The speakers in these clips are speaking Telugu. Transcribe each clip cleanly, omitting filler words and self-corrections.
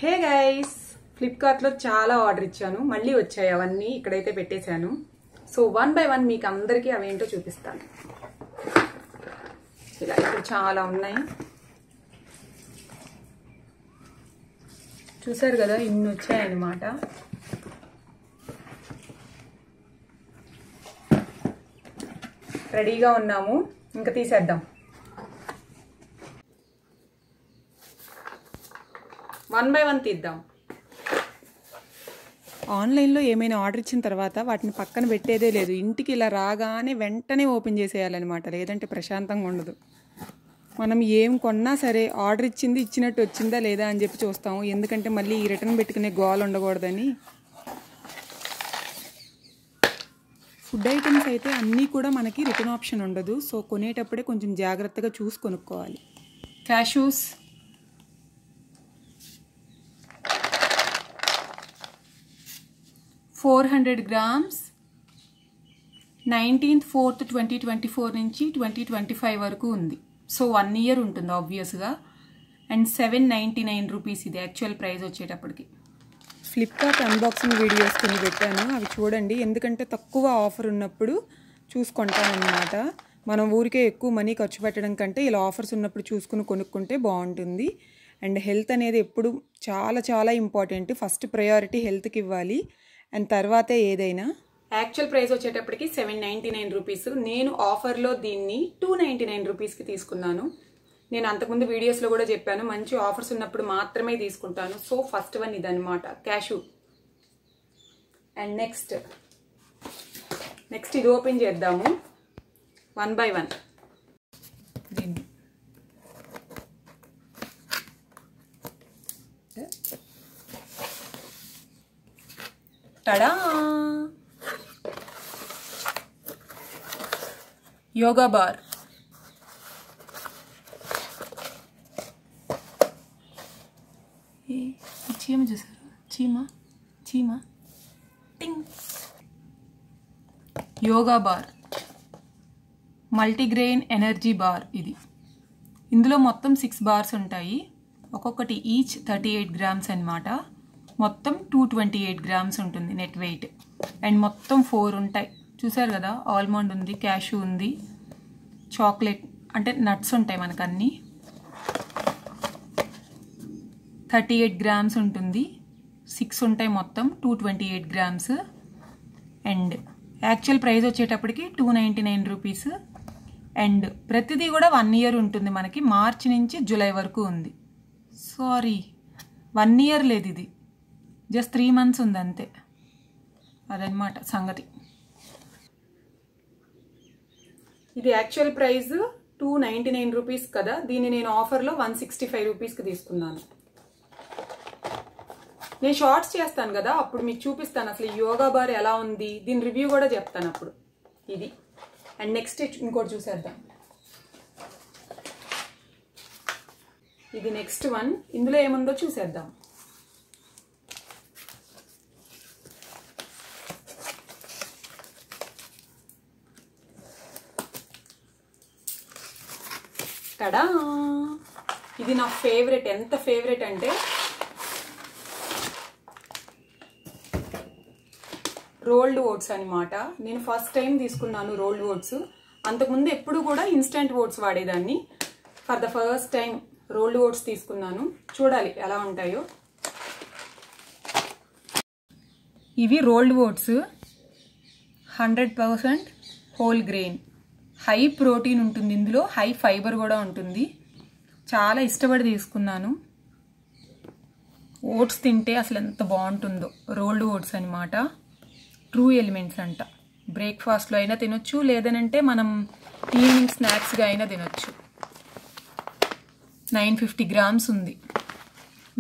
హే గైస్, ఫ్లిప్కార్ట్లో చాలా ఆర్డర్ ఇచ్చాను. మళ్ళీ వచ్చాయి అవన్నీ ఇక్కడైతే పెట్టేశాను. సో 1 by 1 మీకు అందరికీ అవేంటో చూపిస్తాను. ఇలా ఇక్కడ చాలా ఉన్నాయి. చూసారు కదా, ఇన్ని వచ్చాయన్నమాట. రెడీగా ఉన్నాము, ఇంకా తీసేద్దాం. 1 by 1 తీద్దాం. ఆన్లైన్లో ఏమైనా ఆర్డర్ ఇచ్చిన తర్వాత వాటిని పక్కన పెట్టేదే లేదు. ఇంటికి ఇలా రాగానే వెంటనే ఓపెన్ చేసేయాలన్నమాట, లేదంటే ప్రశాంతంగా ఉండదు. మనం ఏం కొన్నా సరే ఆర్డర్ ఇచ్చింది ఇచ్చినట్టు వచ్చిందా లేదా అని చెప్పి చూస్తాము, ఎందుకంటే మళ్ళీ ఈ రిటర్న్ పెట్టుకునే గోల్ ఉండకూడదని. ఫుడ్ ఐటమ్స్ అయితే అన్నీ కూడా మనకి రిటర్న్ ఆప్షన్ ఉండదు. సో కొనేటప్పుడే కొంచెం జాగ్రత్తగా చూసి కొనుక్కోవాలి. క్యాష్యూస్, $400 19/4/2024 నుంచి 2025 వరకు ఉంది. సో 1 year ఉంటుంది ఆబ్వియస్గా. అండ్ $799 ఇది యాక్చువల్ ప్రైస్ వచ్చేటప్పటికి. ఫ్లిప్కార్ట్ అన్బాక్సింగ్ వీడియోస్ కొన్ని పెట్టాను, అవి చూడండి. ఎందుకంటే తక్కువ ఆఫర్ ఉన్నప్పుడు చూసుకుంటానన్నమాట. మనం ఊరికే ఎక్కువ మనీ ఖర్చు పెట్టడం కంటే ఇలా ఆఫర్స్ ఉన్నప్పుడు చూసుకుని కొనుక్కుంటే బాగుంటుంది. అండ్ హెల్త్ అనేది ఎప్పుడు చాలా చాలా ఇంపార్టెంట్. ఫస్ట్ ప్రయారిటీ హెల్త్కి ఇవ్వాలి, అండ్ తర్వాతే ఏదైనా. యాక్చువల్ ప్రైస్ వచ్చేటప్పటికి $799. నేను ఆఫర్లో దీన్ని $299కి తీసుకున్నాను. నేను అంతకుముందు వీడియోస్లో కూడా చెప్పాను, మంచి ఆఫర్స్ ఉన్నప్పుడు మాత్రమే తీసుకుంటాను. సో ఫస్ట్ వన్ ఇదన్నమాట, క్యాషూ. అండ్ నెక్స్ట్ ఇది ఓపెన్ చేద్దాము 1 by 1. దీన్ని టడా, యోగా బార్. చీమ చూసారు, చీమ టింగ్. Yoga bar, multigrain energy bar ఇది. ఇందులో మొత్తం 6 bars ఉంటాయి. ఒక్కొక్కటి ఈచ్ 38 grams అన్నమాట. మొత్తం 228 grams ఉంటుంది నెట్ వెయిట్. అండ్ మొత్తం 4 ఉంటాయి. చూసారు కదా, ఆల్మండ్ ఉంది, క్యాషూ ఉంది, చాక్లెట్ అంటే నట్స్ ఉంటాయి మనకు అన్నీ. 38 grams ఉంటుంది, 6 ఉంటాయి మొత్తం 228 grams. అండ్ యాక్చువల్ ప్రైస్ వచ్చేటప్పటికి $299. అండ్ ప్రతిదీ కూడా 1 year ఉంటుంది మనకి. మార్చి నుంచి జూలై వరకు ఉంది. సారీ, 1 year లేదు, ఇది జస్ట్ 3 months ఉంది అంతే. అదనమాట సంగతి. ఇది యాక్చువల్ ప్రైస్ $299 కదా, దీన్ని నేను ఆఫర్లో $165కి తీసుకున్నాను. నేను షార్ట్స్ చేస్తాను కదా, అప్పుడు మీకు చూపిస్తాను అసలు యోగా బార్ ఎలా ఉంది, దీని రివ్యూ కూడా చెప్తాను అప్పుడు. ఇది. అండ్ నెక్స్ట్ ఇంకోటి చూసేద్దాం. ఇది నెక్స్ట్ వన్. ఇందులో ఏముందో చూసేద్దాం. టడా, ఇది నా ఫేవరెట్. ఎంత ఫేవరెట్ అంటే రోల్డ్ ఓట్స్ అనమాట. నేను ఫస్ట్ టైం తీసుకున్నాను రోల్డ్ ఓట్స్. అంతకుముందు ఎప్పుడు కూడా ఇన్స్టెంట్ ఓట్స్ వాడేదాన్ని. For the first time rolled oats తీసుకున్నాను. చూడాలి ఎలా ఉంటాయో. ఇవి rolled oats, 100% whole grain. High protein ఉంటుంది ఇందులో, హై ఫైబర్ కూడా ఉంటుంది. చాలా ఇష్టపడి తీసుకున్నాను. ఓట్స్ తింటే అసలు ఎంత బాగుంటుందో. రోల్డ్ ఓట్స్ అనమాట, ట్రూ ఎలిమెంట్స్ అంట. బ్రేక్ఫాస్ట్లో అయినా తినొచ్చు, లేదనంటే మనం ఈవినింగ్ స్నాక్స్గా అయినా తినొచ్చు. 950 grams ఉంది.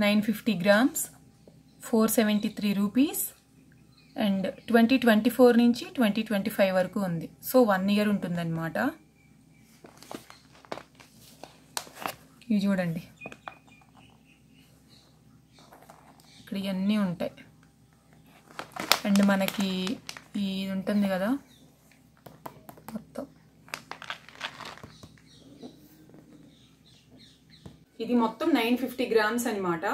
950 grams, $473. అండ్ 2024 నుంచి 2025 వరకు ఉంది. సో 1 year ఉంటుందన్నమాట. ఇవి చూడండి, ఇక్కడ ఇవన్నీ ఉంటాయి. అండ్ మనకి ఇది ఉంటుంది కదా మొత్తం. ఇది మొత్తం 950 grams అన్నమాట.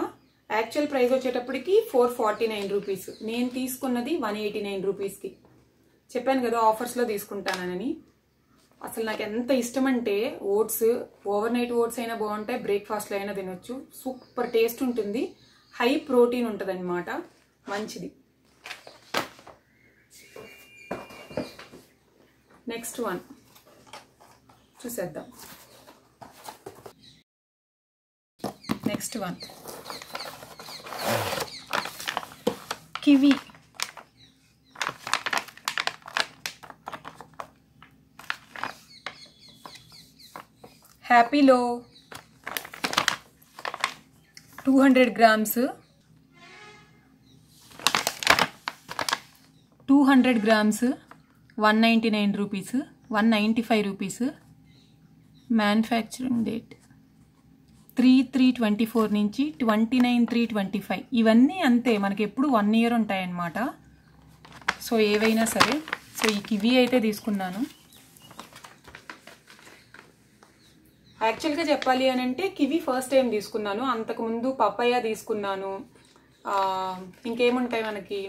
యాక్చువల్ ప్రైస్ వచ్చేటప్పటికి 449 రూపీస్. నేను తీసుకున్నది 189 రూపీస్కి. చెప్పాను కదా ఆఫర్స్లో తీసుకుంటానని. అసలు నాకు ఎంత ఇష్టం అంటే ఓట్స్, ఓవర్ నైట్ ఓట్స్ అయినా బాగుంటాయి, బ్రేక్ఫాస్ట్లో అయినా తినొచ్చు. సూపర్ టేస్ట్ ఉంటుంది, హై ప్రోటీన్ ఉంటుంది అనమాట, మంచిది. నెక్స్ట్ వన్ చూసేద్దాం. Next one kiwi. హ్యాపీలో 200 grams 199 rupees, 195 rupees. Manufacturing date 3/3/24 నుంచి 29/3/25. ఇవన్నీ అంతే, మనకి ఎప్పుడు 1 ఇయర్ ఉంటాయన్నమాట. సో ఏవైనా సరే. సో ఈ కివి అయితే తీసుకున్నాను. యాక్చువల్గా చెప్పాలి అని అంటే కివి ఫస్ట్ టైం తీసుకున్నాను. అంతకుముందు పపాయ తీసుకున్నాను. ఇంకేముంటాయి మనకి,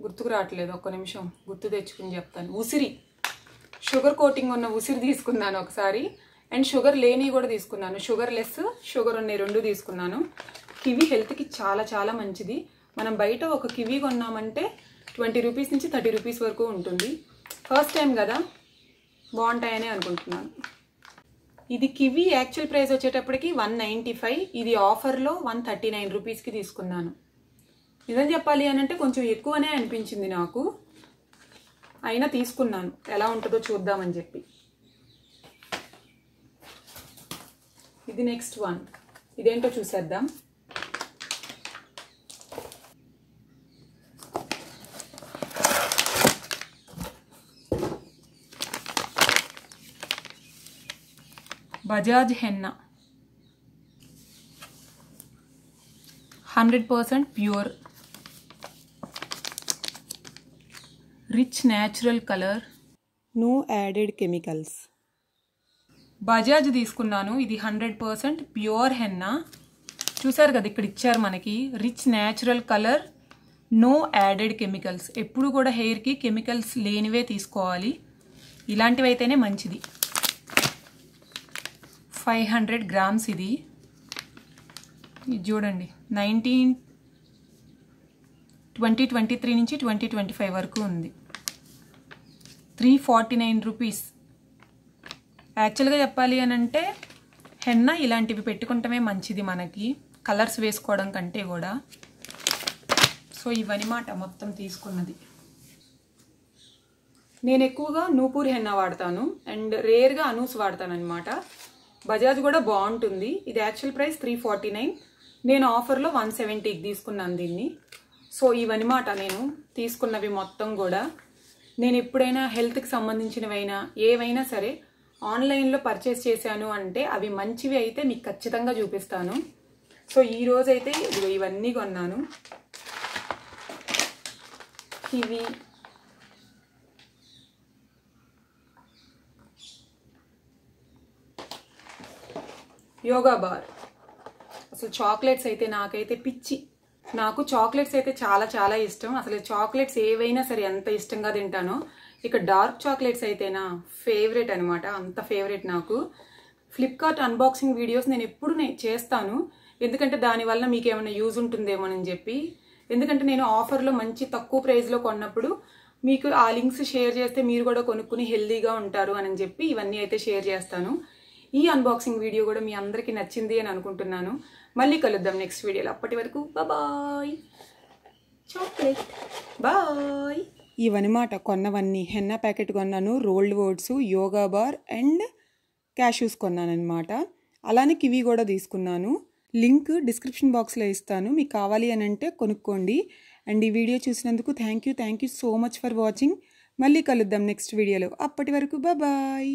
గుర్తుకు రావట్లేదు, ఒక్క నిమిషం గుర్తు తెచ్చుకుని చెప్తాను. ఉసిరి, షుగర్ కోటింగ్ ఉన్న ఉసిరి తీసుకున్నాను ఒకసారి. అండ్ షుగర్ లేని కూడా తీసుకున్నాను. షుగర్ లెస్, షుగర్ ఉన్నాయి, 2 తీసుకున్నాను. కివి హెల్త్కి చాలా చాలా మంచిది. మనం బయట ఒక కివి కొన్నామంటే 20 రూపీస్ నుంచి 30 రూపీస్ వరకు ఉంటుంది. ఫస్ట్ టైం కదా, బాగుంటాయని అనుకుంటున్నాను. ఇది కివి యాక్చువల్ ప్రైస్ వచ్చేటప్పటికి 195. ఇది ఆఫర్లో 139 రూపీస్కి తీసుకున్నాను. నిజం చెప్పాలి అని అంటే కొంచెం ఎక్కువనే అనిపించింది నాకు, అయినా తీసుకున్నాను, ఎలా ఉంటుందో చూద్దామని చెప్పి. ఇది నెక్స్ట్ వన్, ఇదేంటో చూసేద్దాం. Bajaj henna 100% pure, rich natural colour, no added chemicals. Bajaj తీసుకున్నాను. ఇది 100% ప్యూర్ హెన్నా. చూసారు కదా, ఇక్కడ ఇచ్చారు మనకి rich natural colour, no added chemicals. ఎప్పుడు కూడా హెయిర్కి కెమికల్స్ లేనివే తీసుకోవాలి, ఇలాంటివి అయితేనే మంచిది. 500 గ్రామ్స్. ఇది చూడండి, 2023 నుంచి 2025 వరకు ఉంది. 349 రూపీస్. యాక్చువల్గా చెప్పాలి అని అంటే హెన్నా ఇలాంటివి పెట్టుకుంటమే మంచిది మనకి, కలర్స్ వేసుకోవడం కంటే కూడా. సో ఇవన్నమాట మొత్తం తీసుకున్నది. నేను ఎక్కువగా నూపూర్ హెన్నా వాడతాను అండ్ రేర్గా అనూస్ వాడతాను అనమాట. బజాజ్ కూడా బాగుంటుంది. ఇది యాక్చువల్ ప్రైస్ 349, నేను ఆఫర్లో 170కి తీసుకున్నాను దీన్ని. సో ఇవన్నమాట నేను తీసుకున్నవి మొత్తం కూడా. నేను ఎప్పుడైనా హెల్త్కి సంబంధించినవైనా ఏవైనా సరే ఆన్లైన్లో పర్చేస్ చేశాను అంటే అవి మంచివి అయితే మీకు ఖచ్చితంగా చూపిస్తాను. సో ఈరోజైతే ఇవన్నీ కొన్నాను. Kiwi, yoga bar. అసలు చాక్లెట్స్ అయితే నాకైతే పిచ్చి. నాకు చాక్లెట్స్ అయితే చాలా చాలా ఇష్టం. అసలు చాక్లెట్స్ ఏవైనా సరే ఎంత ఇష్టంగా తింటానో. ఇక డార్క్ చాక్లెట్స్ అయితేనా ఫేవరెట్ అనమాట, అంత ఫేవరెట్ నాకు. ఫ్లిప్కార్ట్ అన్బాక్సింగ్ వీడియోస్ నేను ఎప్పుడు చేస్తాను, ఎందుకంటే దానివల్ల మీకు ఏమైనా యూజ్ ఉంటుందేమోనని చెప్పి. ఎందుకంటే నేను ఆఫర్లో మంచి తక్కువ ప్రైస్లో కొన్నప్పుడు మీకు ఆ లింక్స్ షేర్ చేస్తే మీరు కూడా కొనుక్కుని హెల్దీగా ఉంటారు అని చెప్పి ఇవన్నీ అయితే షేర్ చేస్తాను. ఈ అన్బాక్సింగ్ వీడియో కూడా మీ అందరికీ నచ్చింది అని అనుకుంటున్నాను. మళ్ళీ కలుద్దాం నెక్స్ట్ వీడియోలో. అప్పటి వరకు బాయ్. Chocolate boy. ఇవన్నమాట కొన్నవన్నీ. హెన్నా ప్యాకెట్ కొన్నాను, rolled oats, yoga bar and cashews కొన్నాను అనమాట. అలానే కివి కూడా తీసుకున్నాను. లింక్ డిస్క్రిప్షన్ బాక్స్లో ఇస్తాను, మీకు కావాలి అని అంటే కొనుక్కోండి. అండ్ ఈ వీడియో చూసినందుకు thank you so much for watching. మళ్ళీ కలుద్దాం నెక్స్ట్ వీడియోలో. అప్పటి వరకు బాయ్.